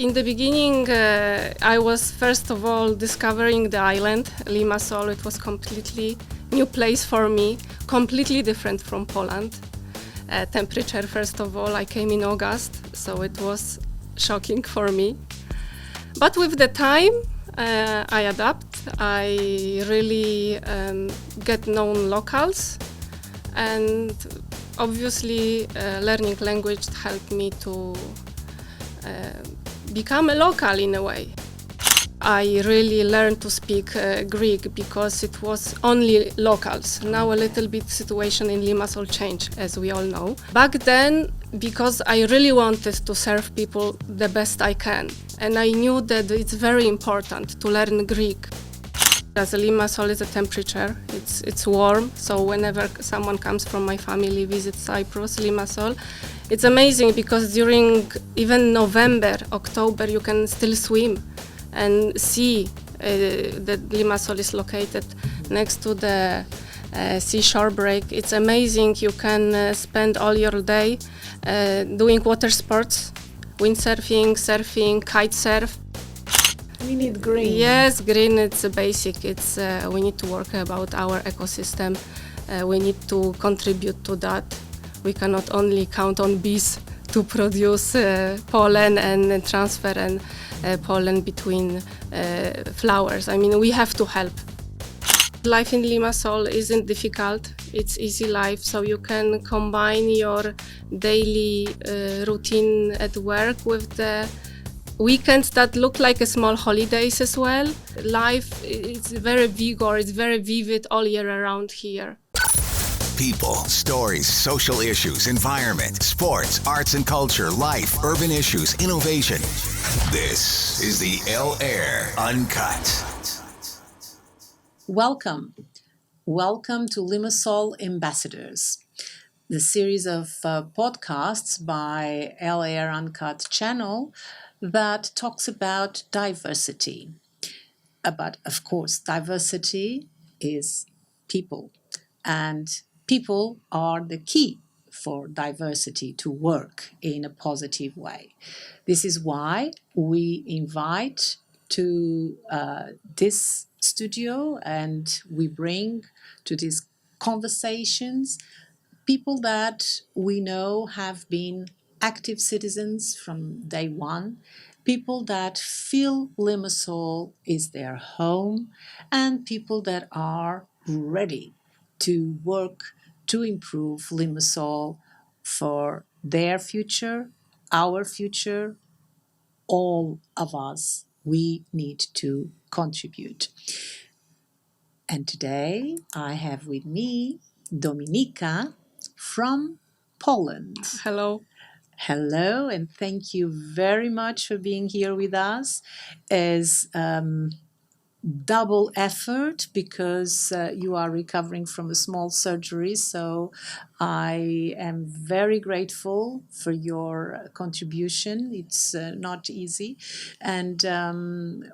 In the beginning, I was first of all discovering the island, Limassol. It was completely new place for me, completely different from Poland. Temperature, first of all, I came in August, so it was shocking for me. But with the time, I adapt. I really get known locals, and obviously learning language helped me to become a local in a way. I really learned to speak Greek because it was only locals. Now a little bit situation in Limassol changed, as we all know. Back then, because I really wanted to serve people the best I can, and I knew that it's very important to learn Greek. As a Limassol is a temperature, it's warm, so whenever someone comes from my family visit Cyprus, Limassol, it's amazing because during even November, October, you can still swim and see that Limassol is located next to the seashore break. It's amazing. You can spend all your day doing water sports, windsurfing, surfing, kite surf. We need green. Yes, green, it's a basic. It's we need to work about our ecosystem. We need to contribute to that. We cannot only count on bees to produce pollen and transfer and pollen between flowers. I mean, we have to help. Life in Limassol isn't difficult. It's easy life, so you can combine your daily routine at work with the weekends that look like a small holidays as well. Life is very vigorous, it's very vivid all year around here. People, stories, social issues, environment, sports, arts and culture, life, urban issues, innovation. This is the L-Air Uncut. Welcome. Welcome to Limassol Ambassadors, the series of podcasts by L-Air Uncut channel that talks about diversity. But of course, diversity is people, and people are the key for diversity to work in a positive way. This is why we invite to this studio and we bring to these conversations people that we know have been active citizens from day one, people that feel Limassol is their home, and people that are ready to work to improve Limassol for their future, our future, all of us. We need to contribute. And today I have with me Dominika from Poland. Hello. Hello, and thank you very much for being here with us as double effort because you are recovering from a small surgery. So I am very grateful for your contribution. It's not easy, and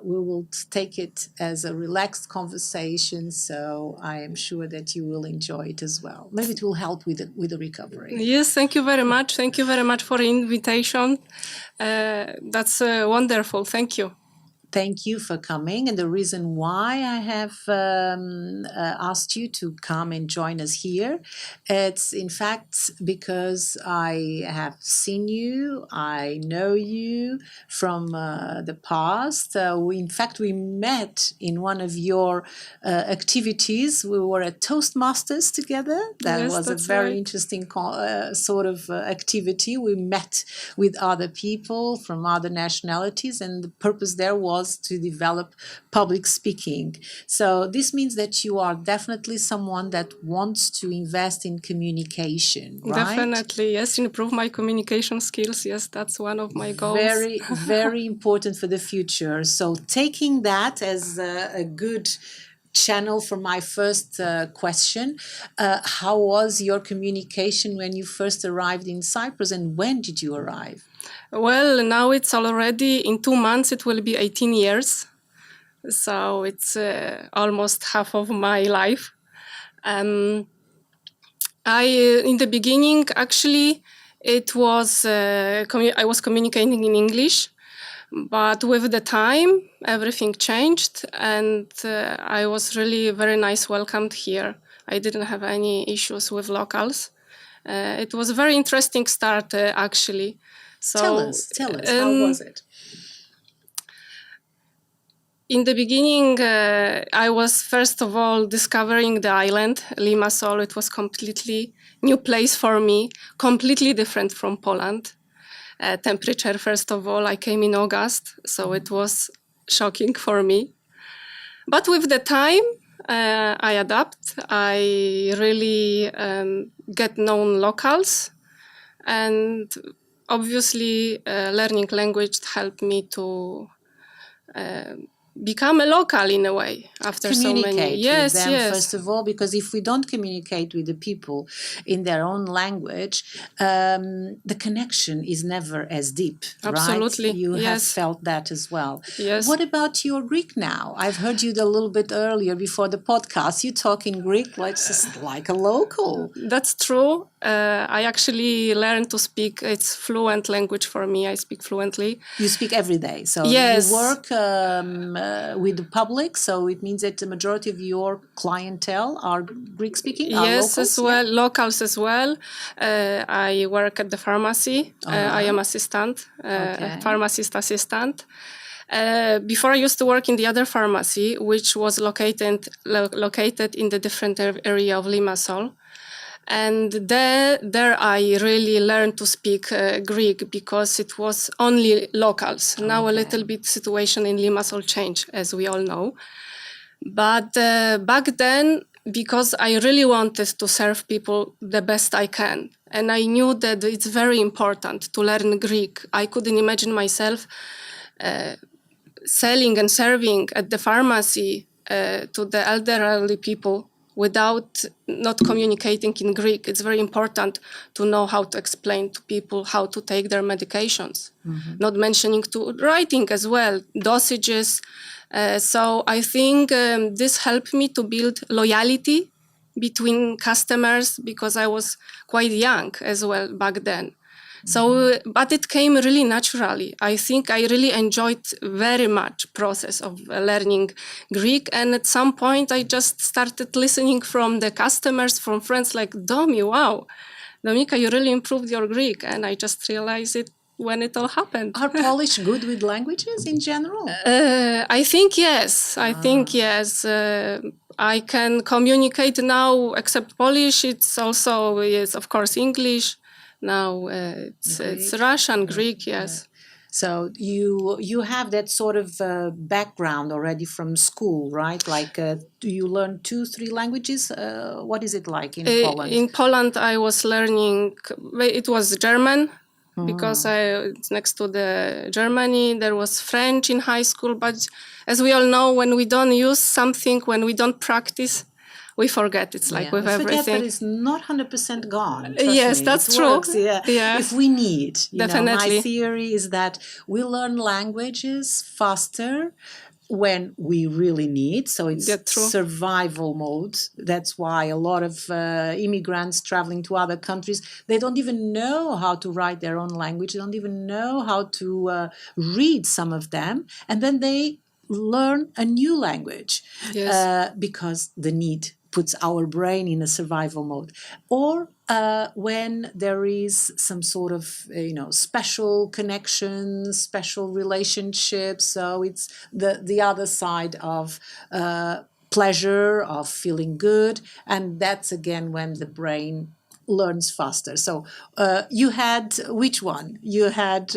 we will take it as a relaxed conversation. So I am sure that you will enjoy it as well. Maybe it will help with the recovery. Yes, thank you very much. Thank you very much for the invitation. That's wonderful. Thank you. Thank you for coming. And the reason why I have asked you to come and join us here, it's in fact because I have seen you, I know you from the past. We met in one of your activities. We were at Toastmasters together. That Yes, was a that's very right. interesting sort of activity. We met with other people from other nationalities, and the purpose there was to develop public speaking. So this means that you are definitely someone that wants to invest in communication, right? Definitely, yes, improve my communication skills. Yes, that's one of my goals. Very, very important for the future. So taking that as a good channel for my first question, how was your communication when you first arrived in Cyprus, and when did you arrive? Well, now it's already, in 2 months, it will be 18 years. So it's almost half of my life. In the beginning, actually, it was I was communicating in English. But with the time, everything changed, and I was really very nice welcomed here. I didn't have any issues with locals. It was a very interesting start, actually. So, Tell us, how was it? In the beginning, I was first of all discovering the island, Limassol. It was completely new place for me, completely different from Poland. Temperature, first of all, I came in August, so it was shocking for me. But with the time, I adapt. I really get known locals, and obviously, learning language helped me to become a local in a way after so many. Communicate with them, first of all, because if we don't communicate with the people in their own language, the connection is never as deep. Absolutely. Right? You have Yes. felt that as well. Yes. What about your Greek now? I've heard you a little bit earlier before the podcast. You talk in Greek like a local. That's true. I actually learned to speak. It's fluent language for me. I speak fluently. You speak every day. So Yes. you work with the public. So it means that the majority of your clientele are Greek speaking, are Yes, locals? as well, locals as well. I work at the pharmacy. I am assistant, Okay. pharmacist assistant. Before I used to work in the other pharmacy, which was located in the different area of Limassol. And there I really learned to speak Greek because it was only locals. Now a little bit situation in Limassol changed, as we all know. But back then, because I really wanted to serve people the best I can, and I knew that it's very important to learn Greek. I couldn't imagine myself selling and serving at the pharmacy to the elderly people without not communicating in Greek. It's very important to know how to explain to people how to take their medications, not mentioning to writing as well, dosages. So I think this helped me to build loyalty between customers because I was quite young as well back then. So, but it came really naturally. I think I really enjoyed very much process of learning Greek. And at some point, I just started listening from the customers, from friends like, Domi, wow, Dominika, you really improved your Greek. And I just realized it when it all happened. Are Polish good with languages in general? I think yes. I think yes. I can communicate now, except Polish. It's also, yes, of course, English. Now it's Russian, Greek, yes. So you have that sort of background already from school, right? Like, do you learn 2-3 languages? What is it like in Poland? In Poland, I was learning. It was German because it's next to the Germany. There was French in high school, but as we all know, when we don't use something, when we don't practice, we forget. It's like with everything. Forget, but it's not 100% gone. Yes, me. that's It true. Works, yeah. If we need, Definitely. My theory is that we learn languages faster when we really need. So it's survival mode. That's why a lot of immigrants traveling to other countries, they don't even know how to write their own language. They don't even know how to read some of them. And then they learn a new language because the need puts our brain in a survival mode. Or when there is some sort of, special connections, special relationships. So it's the other side of pleasure, of feeling good. And that's, again, when the brain learns faster. So you had which one? You had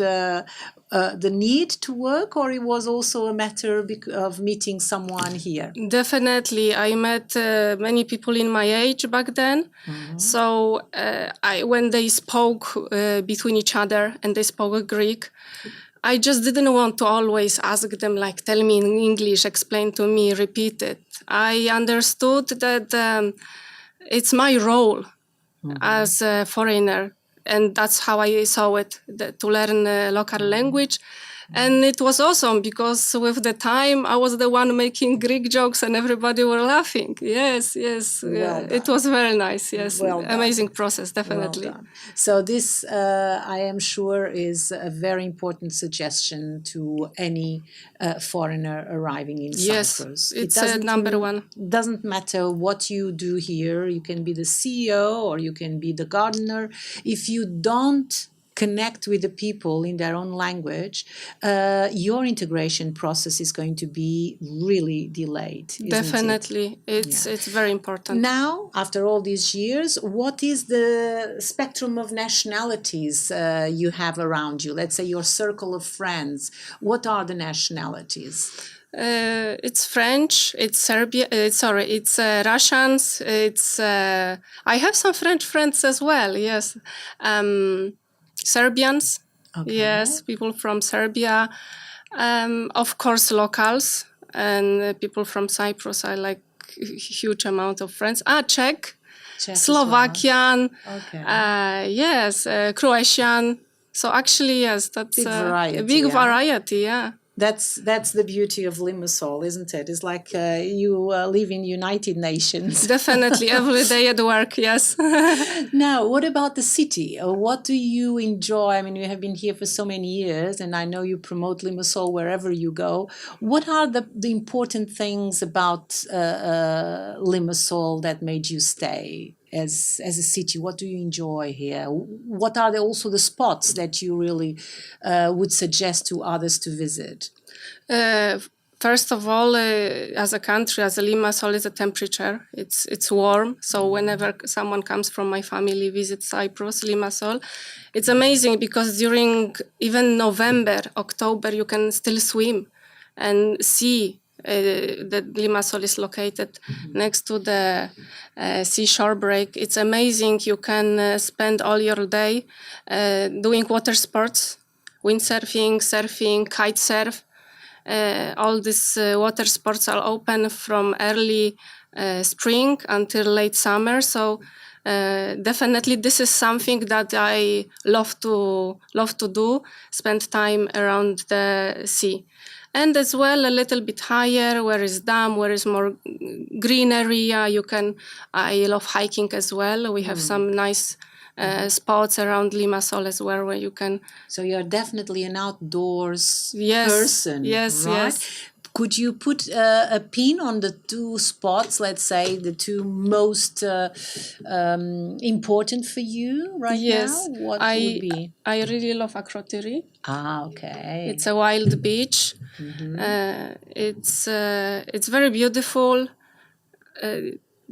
the need to work, or it was also a matter of meeting someone here? Definitely. I met many people in my age back then. So when they spoke between each other and they spoke Greek, I just didn't want to always ask them, like, tell me in English, explain to me, repeat it. I understood that it's my role as a foreigner. And that's how I saw it, to learn local language. And it was awesome because with the time I was the one making Greek jokes and everybody were laughing. Yes, Well it done. was very nice. Yes, Well done. amazing process, Well definitely. done. So this, I am sure, is a very important suggestion to any foreigner arriving in Yes, Cyprus. it's number one. Doesn't matter what you do here. You can be the CEO or you can be the gardener. If you don't connect with the people in their own language, your integration process is going to be really delayed. Isn't Definitely, it? it's very important. Now, after all these years, what is the spectrum of nationalities you have around you? Let's say your circle of friends. What are the nationalities? It's French. It's Serbia. It's Russians. It's I have some French friends as well. Yes, Serbians. Okay. Yes, people from Serbia. Of course, locals and people from Cyprus. I like huge amount of friends. Czech, Czech as Slovakian. well. Okay. Yes, Croatian. So actually, yes, that's Big variety, a big yeah. variety. Yeah. That's the beauty of Limassol, isn't it? It's like you live in United Nations. Definitely, every day at work, yes. Now, what about the city? What do you enjoy? I mean, you have been here for so many years, and I know you promote Limassol wherever you go. What are the important things about Limassol that made you stay as a city? What do you enjoy here? What are also the spots that you really would suggest to others to visit? First of all, as a country, as a Limassol is a temperature. It's warm. So whenever someone comes from my family visit Cyprus, Limassol, it's amazing because during even November, October, you can still swim and see that Limassol is located next to the seashore break. It's amazing. You can spend all your day doing water sports, windsurfing, surfing, kite surf. All these water sports are open from early spring until late summer. So definitely this is something that I love to do, spend time around the sea. And as well, a little bit higher, where is dam, where is more green area. I love hiking as well. We have some nice spots around Limassol as well where you can. So you're definitely an outdoors Yes, person, yes, right? yes. Could you put a pin on the two spots, let's say the two most important for you right Yes, now? What would be? I really love Akrotiri. Okay. It's a wild beach. It's very beautiful.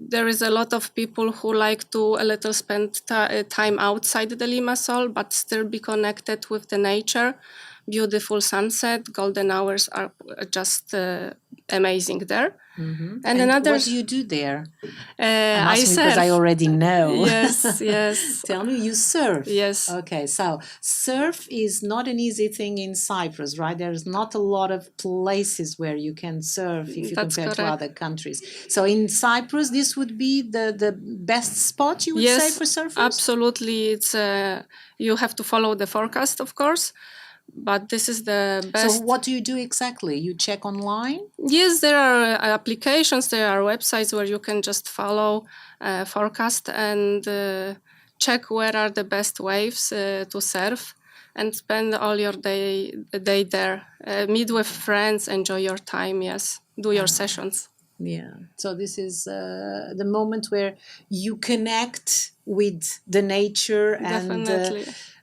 There is a lot of people who like to a little spend time outside the Limassol, but still be connected with the nature. Beautiful sunset, golden hours are just amazing there. And another, what do you do there? I asking surf. because I already know. Yes, yes. Tell me, you surf. Yes. Okay, so surf is not an easy thing in Cyprus, right? There's not a lot of places where you can surf if you That's compare to correct. other countries. So in Cyprus, this would be the best spot, you would say, for surfers? Absolutely. It's you have to follow the forecast, of course, but this is the best. So what do you do exactly? You check online? Yes, there are applications, there are websites where you can just follow forecast and check where are the best waves to surf and spend all your day there. Meet with friends, enjoy your time, yes. Do your sessions. Yeah. So this is the moment where you connect with the nature and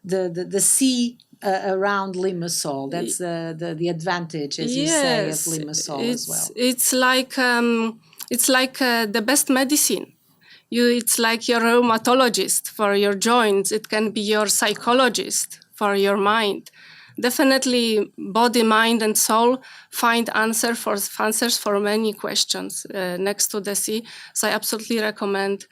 the sea around Limassol. That's the advantage, as you say, of Limassol as well. It's like the best medicine. It's like your rheumatologist for your joints. It can be your psychologist for your mind. Definitely, body, mind, and soul find answers for many questions next to the sea. So I absolutely recommend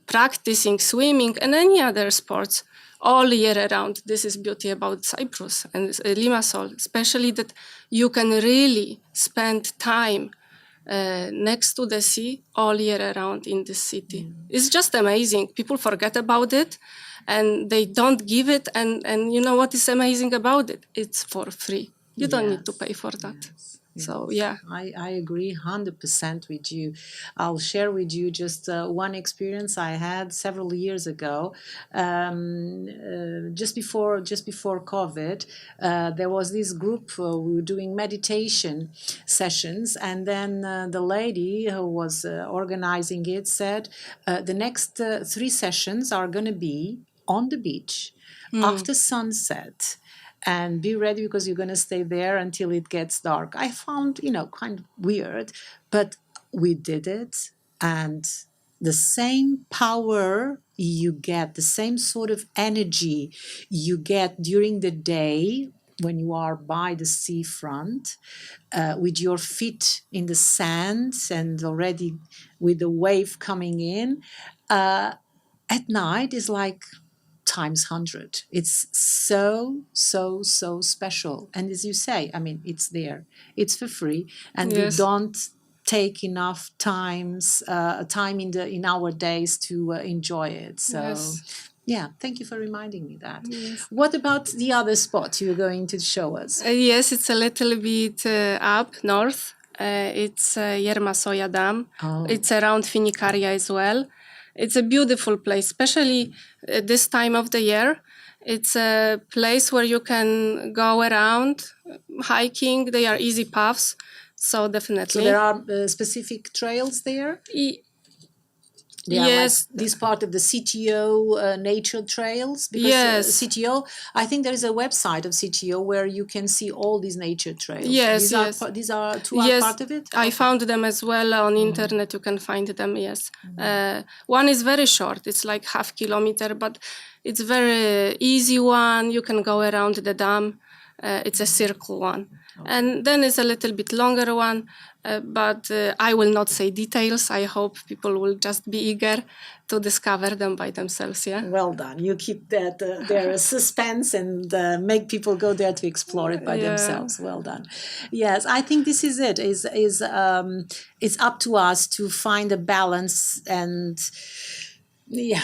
practicing swimming and any other sports all year round. This is beauty about Cyprus and Limassol, especially that you can really spend time next to the sea all year around in this city. It's just amazing. People forget about it and they don't give it. And you know what is amazing about it? It's for free. You don't need to pay for that. So, yeah. I agree 100% with you. I'll share with you just one experience I had several years ago. Just before COVID, there was this group, we were doing meditation sessions, and then the lady who was organizing it said the next 3 sessions are going to be on the beach after sunset, and be ready because you're going to stay there until it gets dark. I found, kind of weird, but we did it. And the same power you get, the same sort of energy you get during the day when you are by the seafront, with your feet in the sand and already with the wave coming in, at night is like times 100. It's so special. And as you say, I mean, it's there, it's for free, and we don't take enough time in our days to enjoy it. So yeah, thank you for reminding me that. What about the other spot you're going to show us? Yes, it's a little bit up north. It's Limassol Dam. It's around Finicaria as well. It's a beautiful place, especially this time of the year. It's a place where you can go around hiking. They are easy paths, so definitely. So there are specific trails there? Yes. Like this part of the CTO nature trails? Because CTO, I think there is a website of CTO where you can see all these nature trails. These are part of it? I found them as well on internet. You can find them, yes. One is very short. It's like half kilometer, but it's very easy one. You can go around the dam. It's a circle one. And then it's a little bit longer one, but I will not say details. I hope people will just be eager to discover them by themselves. Yeah. Well done. You keep that their suspense and make people go there to explore it by themselves. Well done. Yes, I think this is it. It's up to us to find a balance and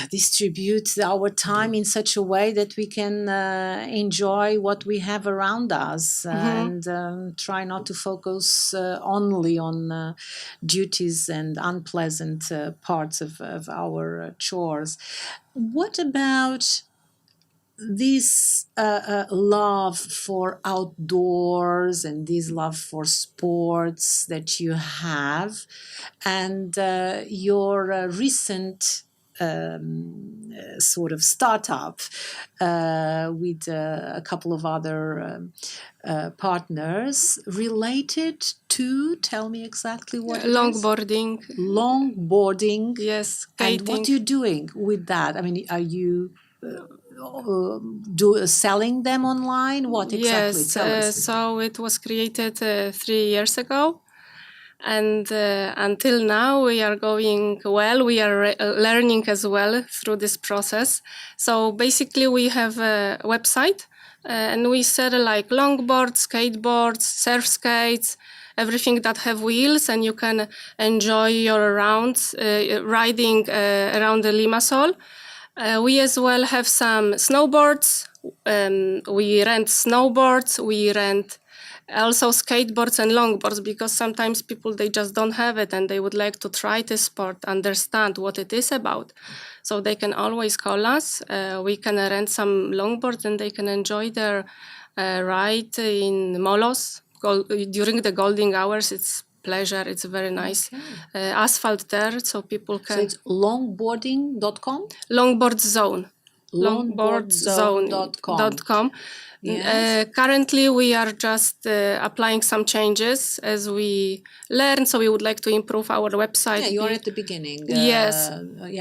distribute our time in such a way that we can enjoy what we have around us and try not to focus only on duties and unpleasant parts of our chores. What about this love for outdoors and this love for sports that you have, and your recent sort of startup with a couple of other partners related to, tell me exactly what it is. Longboarding. Yes, skating. And what are you doing with that? I mean, are you selling them online? What exactly? Yes, tell us. So it was created 3 years ago. And until now, we are going well. We are learning as well through this process. So basically, we have a website, and we sell like longboards, skateboards, surf skates, everything that have wheels, and you can enjoy your rounds riding around the Limassol. We as well have some snowboards. We rent snowboards. We rent also skateboards and longboards, because sometimes people, they just don't have it and they would like to try this sport, understand what it is about. So they can always call us. We can rent some longboards and they can enjoy their ride in Molos during the golden hours. It's pleasure. It's very nice. Asphalt there, so people can... So it's longboarding.com? Longboard Zone. Longboardzone.com. Yes. Currently, we are just applying some changes as we learn, so we would like to improve our website. Yeah, you are at the beginning. Yes.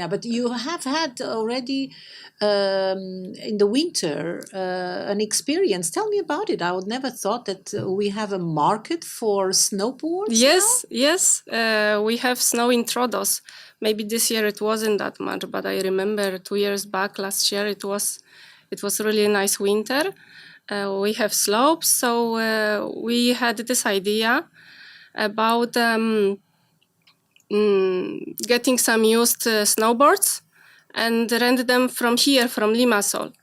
But you have had already in the winter an experience. Tell me about it. I would never thought that we have a market for snowboards. Yes, we have snow in Troodos. Maybe this year it wasn't that much, but I remember 2 years back, last year, it was really a nice winter. We have slopes, so we had this idea about getting some used snowboards and rent them from here, from Limassol.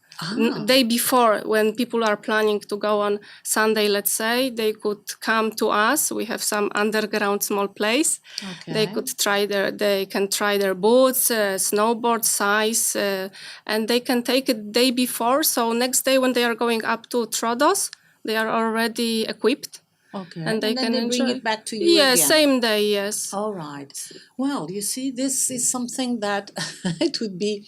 Day before, when people are planning to go on Sunday, let's say, they could come to us. We have some underground small place. Okay. They can try their boots, snowboard size, and they can take it day before. So next day when they are going up to Trodos, they are already equipped. Okay. And they then can they bring enjoy it back to you Yeah, again. same day, yes. All right. Well, you see, this is something that it would be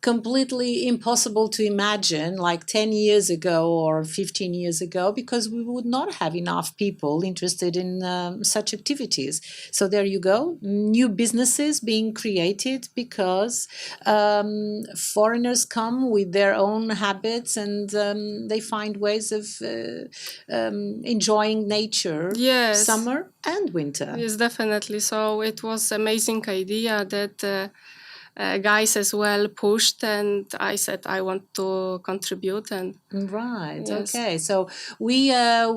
completely impossible to imagine like 10 years ago or 15 years ago, because we would not have enough people interested in such activities. So there you go, new businesses being created because foreigners come with their own habits, and they find ways of enjoying nature, Yes. summer and winter. Yes, definitely. So it was amazing idea that guys as well pushed, and I said I want to contribute. And Right. Yes. Okay. So we are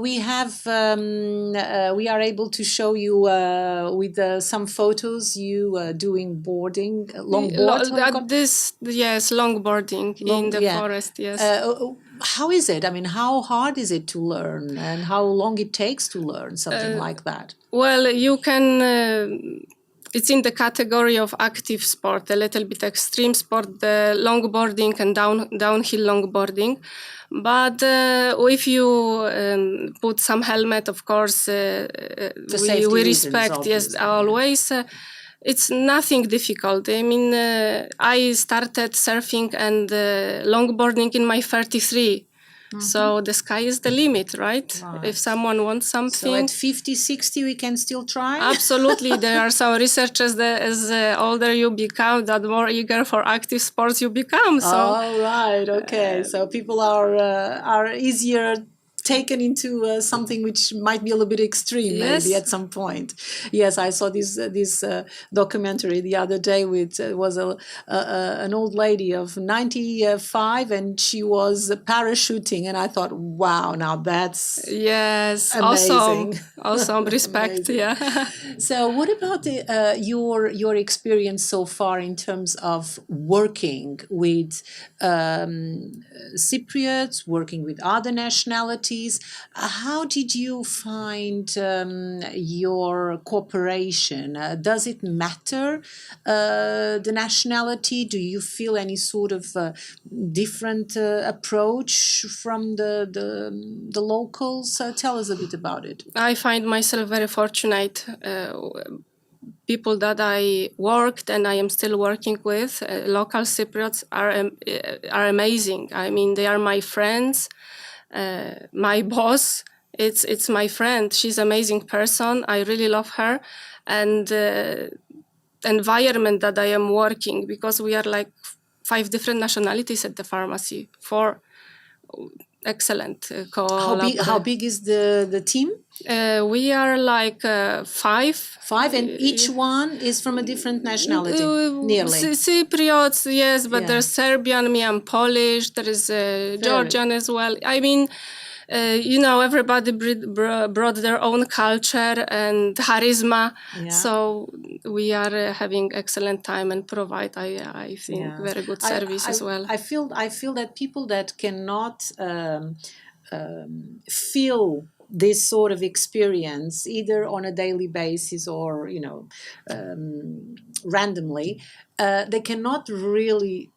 able to show you with some photos you doing boarding, longboard. Yes, longboarding in the forest. Yes. How is it? I mean, how hard is it to learn, and how long it takes to learn something like that? Well, you can. It's in the category of active sport, a little bit extreme sport, the longboarding and downhill longboarding. But if you put some helmet, of course, we respect, reasons, yes, always. It's nothing difficult. I mean, I started surfing and longboarding in my 33. So the sky is the limit, right? If someone wants something. So at 50, 60, we can still try? Absolutely. There are some researchers that as older you become, that more eager for active sports you become. So. Oh, right. Okay. So people are easier taken into something which might be a little bit extreme, maybe at some point. Yes, I saw this documentary the other day with was an old lady of 95, and she was parachuting, and I thought, wow, now that's amazing. Awesome, respect. Amazing. Yeah. So, what about your experience so far in terms of working with Cypriots, working with other nationalities? How did you find your cooperation? Does it matter the nationality? Do you feel any sort of different approach from the locals? Tell us a bit about it. I find myself very fortunate. People that I worked and I am still working with, local Cypriots, are amazing. I mean, they are my friends. My boss, it's my friend. She's an amazing person. I really love her. And environment that I am working, because we are like 5 different nationalities at the pharmacy. 4 excellent How big is the team? We are like 5. 5, and each one is from a different nationality, nearly. Cypriots, yes, but there's Serbian, me, I'm Polish, there is Georgian as well. I mean, everybody brought their own culture and charisma. Yeah. So we are having excellent time and provide, I think, very good service as well. I feel that people that cannot feel this sort of experience either on a daily basis or randomly, they cannot really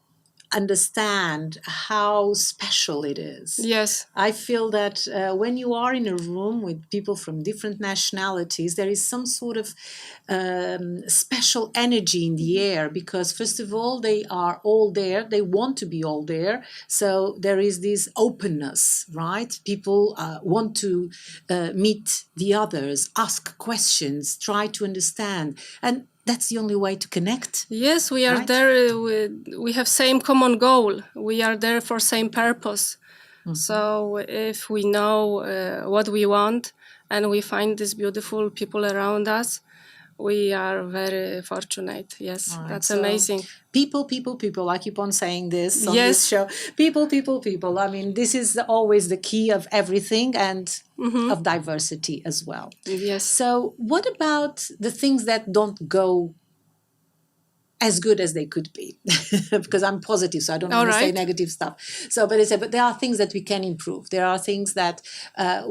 understand how special it is. Yes. I feel that when you are in a room with people from different nationalities, there is some sort of special energy in the air, because first of all, they are all there. They want to be all there. So there is this openness, right? People want to meet the others, ask questions, try to understand. And that's the only way to connect. Yes, we are there. We have same common goal. We are there for same purpose. Mm-hmm. So if we know what we want and we find these beautiful people around us, We are very fortunate. Yes, Right, that's so amazing. People, people, people. I keep on saying this on Yes. this show. People, people, people. I mean, this is always the key of everything and of diversity as well. Yes. So, what about the things that don't go as good as they could be? Because I'm positive, so I don't All want to say right. negative stuff. So, but there are things that we can improve. There are things that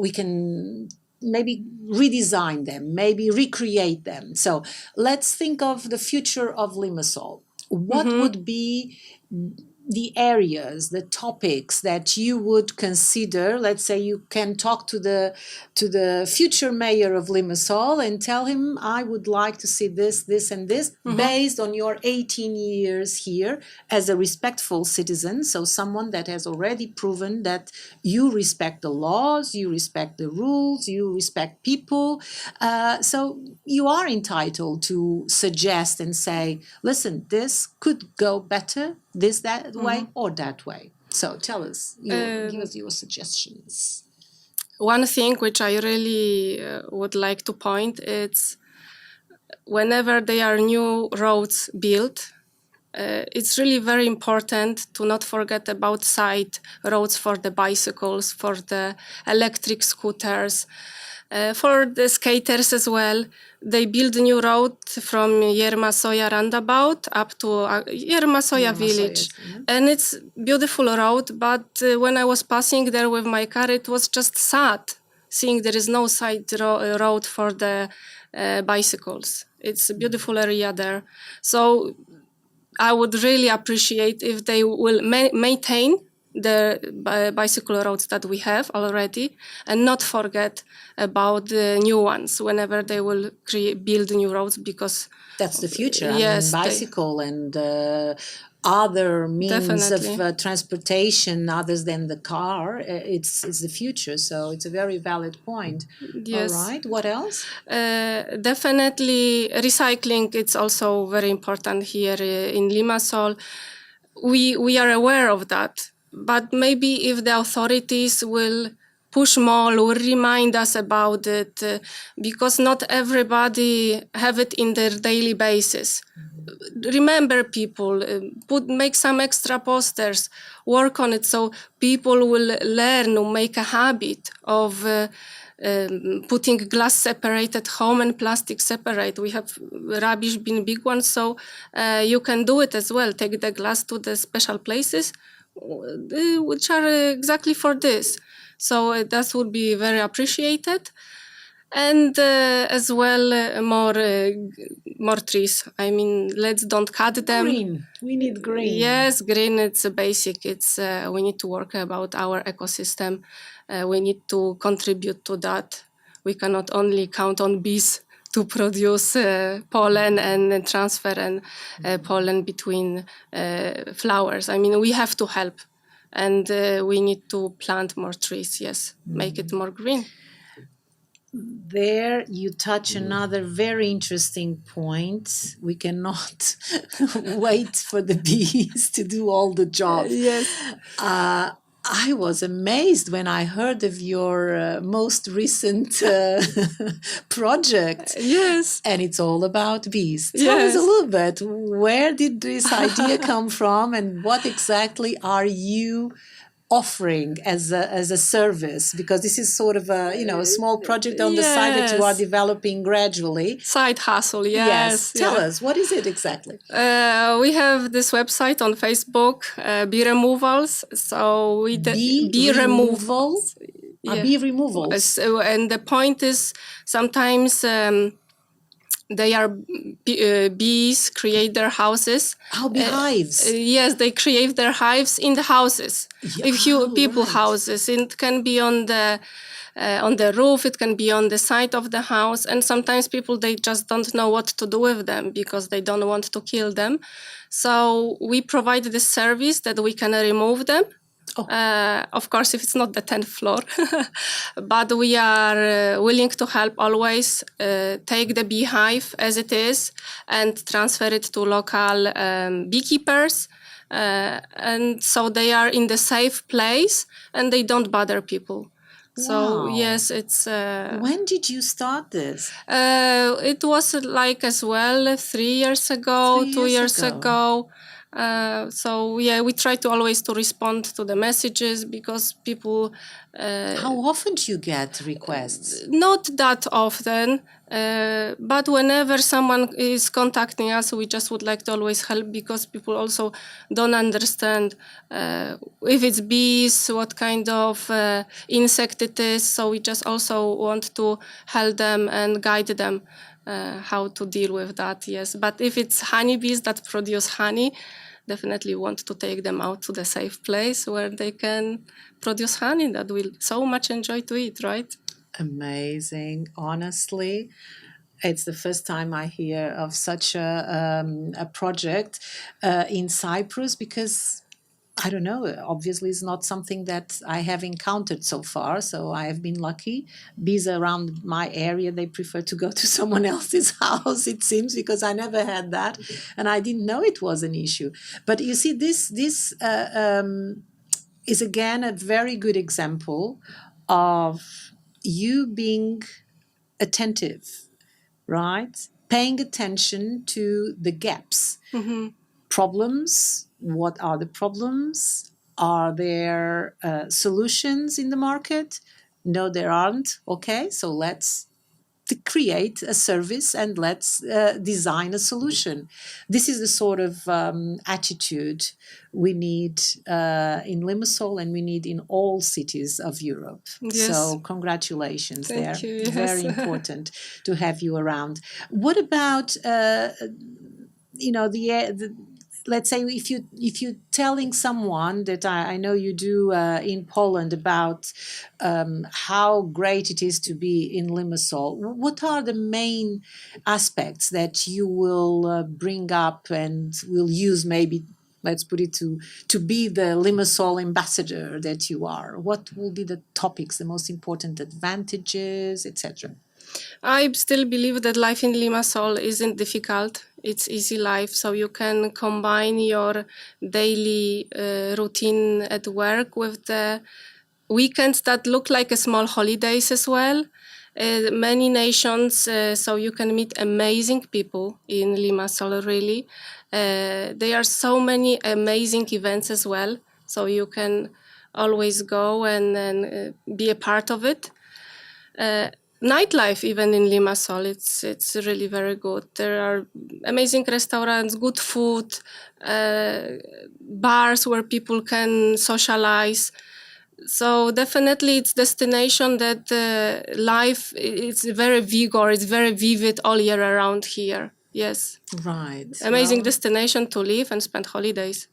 we can maybe redesign them, maybe recreate them. So, let's think of the future of Limassol. What would be the areas, the topics that you would consider? Let's say you can talk to the future mayor of Limassol and tell him, I would like to see this, this, and this, based on your 18 years here as a respectful citizen. So someone that has already proven that you respect the laws, you respect the rules, you respect people. So you are entitled to suggest and say, listen, this could go better, this, that way, or that way. So tell us, give us your suggestions. One thing which I really would like to point is whenever there are new roads built, it's really very important to not forget about side roads for the bicycles, for the electric scooters, for the skaters as well. They build a new road from Limassol roundabout up to Limassol village. And it's beautiful road, but when I was passing there with my car, it was just sad seeing there is no side road for the bicycles. It's a beautiful area there. So I would really appreciate if they will maintain the bicycle roads that we have already and not forget about the new ones whenever they will build new roads, because that's the future. Yes, I mean, bicycle and other means Definitely. of transportation others than the car, it's the future. So it's a very valid point. Yes. All right, what else? Definitely recycling, it's also very important here in Limassol. We are aware of that, but maybe if the authorities will push more, will remind us about it, because not everybody have it in their daily basis. Remember people, make some extra posters, work on it so people will learn or make a habit of putting glass separate at home and plastic separate. We have rubbish bin big ones, so you can do it as well. Take the glass to the special places which are exactly for this. So that would be very appreciated. And as well, more trees. I mean, let's don't cut them. Green. We need green. Yes, green. It's a basic. It's we need to work about our ecosystem. We need to contribute to that. We cannot only count on bees to produce pollen and transfer and pollen between flowers. I mean, we have to help, and we need to plant more trees. Yes, make it more green. There you touch another very interesting point. We cannot wait for the bees to do all the job. Yes. I was amazed when I heard of your most recent project. Yes. And it's all about bees. Tell us a little bit, where did this idea come from, and what exactly are you offering as a service? Because this is sort of a small project on the side that you are developing gradually. Side hustle, yes. Tell us, what is it exactly? We have this website on Facebook, Bee Removals. So Bee Removals. Bee Removals. And the point is sometimes they are bees create their houses. Bee hives. Yes, they create their hives in the houses. People houses. It can be on the roof, it can be on the side of the house, and sometimes people, they just don't know what to do with them because they don't want to kill them. So we provide this service that we can remove them. Of course, if it's not the 10th floor, but we are willing to help always. Take the beehive as it is and transfer it to local beekeepers. And so they are in the safe place and they don't bother people. So Wow. yes, it's. When did you start this? It was like as well 3 years ago, 3 2 years years ago. ago. So yeah, we try to always to respond to the messages because people How often do you get requests? not that often, but whenever someone is contacting us, we just would like to always help because people also don't understand if it's bees, what kind of insect it is. So we just also want to help them and guide them how to deal with that. Yes, but if it's honeybees that produce honey, definitely want to take them out to the safe place where they can produce honey that we'll so much enjoy to eat, right? Amazing. Honestly, it's the first time I hear of such a project in Cyprus because I don't know. Obviously, it's not something that I have encountered so far. So I have been lucky. Bees around my area, they prefer to go to someone else's house, it seems, because I never had that, and I didn't know it was an issue. But you see, this is again a very good example of you being attentive, right? Paying attention to the gaps. Problems. What are the problems? Are there solutions in the market? No, there aren't. Okay, so let's create a service and let's design a solution. This is the sort of attitude we need in Limassol and we need in all cities of Europe. Yes. So congratulations there. Thank you. Yes. Very important to have you around. What about the let's say if you're telling someone that I know you do in Poland about how great it is to be in Limassol, what are the main aspects that you will bring up and will use, maybe let's put it to be the Limassol ambassador that you are? What will be the topics, the most important advantages, etc.? I still believe that life in Limassol isn't difficult. It's easy life, so you can combine your daily routine at work with the weekends that look like a small holidays as well. Many nations, so you can meet amazing people in Limassol, really. There are so many amazing events as well, so you can always go and be a part of it. Nightlife, even in Limassol, it's really very good. There are amazing restaurants, good food, bars where people can socialize. So definitely, it's destination that life it's very vigor, it's very vivid all year around here. Yes, Right. amazing destination to live and spend holidays.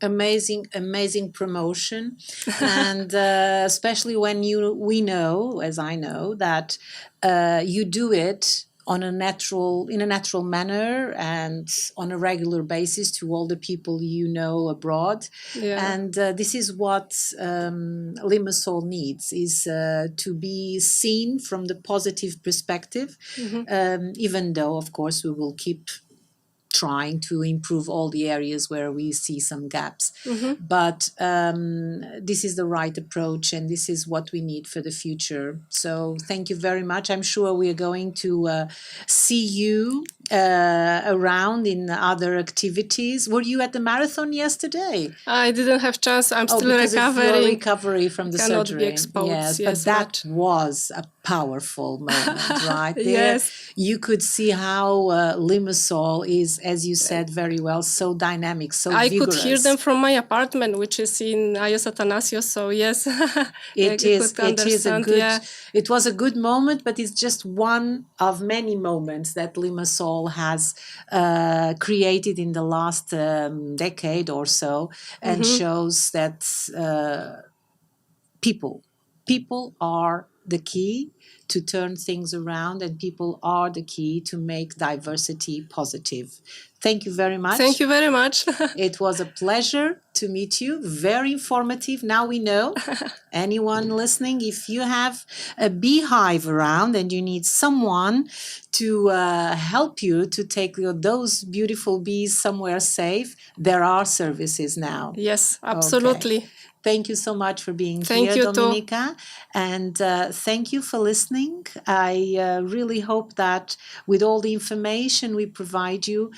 Amazing promotion, and especially when we know, as I know, that you do it in a natural manner and on a regular basis to all the people you know abroad. Yeah. And this is what Limassol needs, is to be seen from the positive perspective, even though, of course, we will keep trying to improve all the areas where we see some gaps. But this is the right approach and this is what we need for the future. So thank you very much. I'm sure we are going to see you around in other activities. Were you at the marathon yesterday? I didn't have chance. I'm still because recovering. of your recovery from the Cannot surgery. be exposed. Yes, but that was a powerful moment, right? There, Yes. you could see how Limassol is, as you said very well, so dynamic, so I vigorous. could hear them from my apartment, which is in Ayos Athanasios. So yes, It was a good moment, but it's just one of many moments that Limassol has created in the last decade or so, and shows that people are the key to turn things around, and people are the key to make diversity positive. Thank you very much. Thank you very much. It was a pleasure to meet you. Very informative. Now we know. Anyone listening, if you have a beehive around and you need someone to help you to take those beautiful bees somewhere safe, there are services now. Yes, absolutely. Okay. Thank you so much for being Thank here, you too. Dominika. And thank you for listening. I really hope that with all the information we provide you,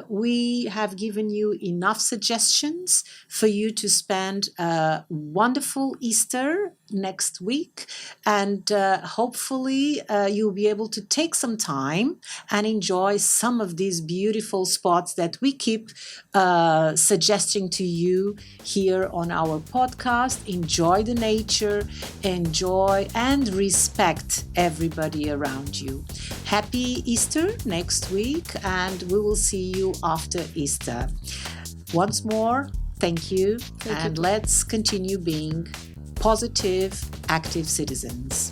we have given you enough suggestions for you to spend a wonderful Easter next week. And hopefully you'll be able to take some time and enjoy some of these beautiful spots that we keep suggesting to you here on our podcast. Enjoy the nature, enjoy and respect everybody around you. Happy Easter next week, and we will see you after Easter. Once more, thank you, and let's continue being positive, active citizens.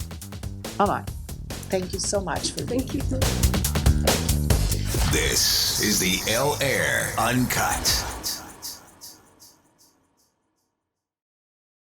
Bye-bye. Thank you so much for being here. Thank you. This is the L Air Uncut.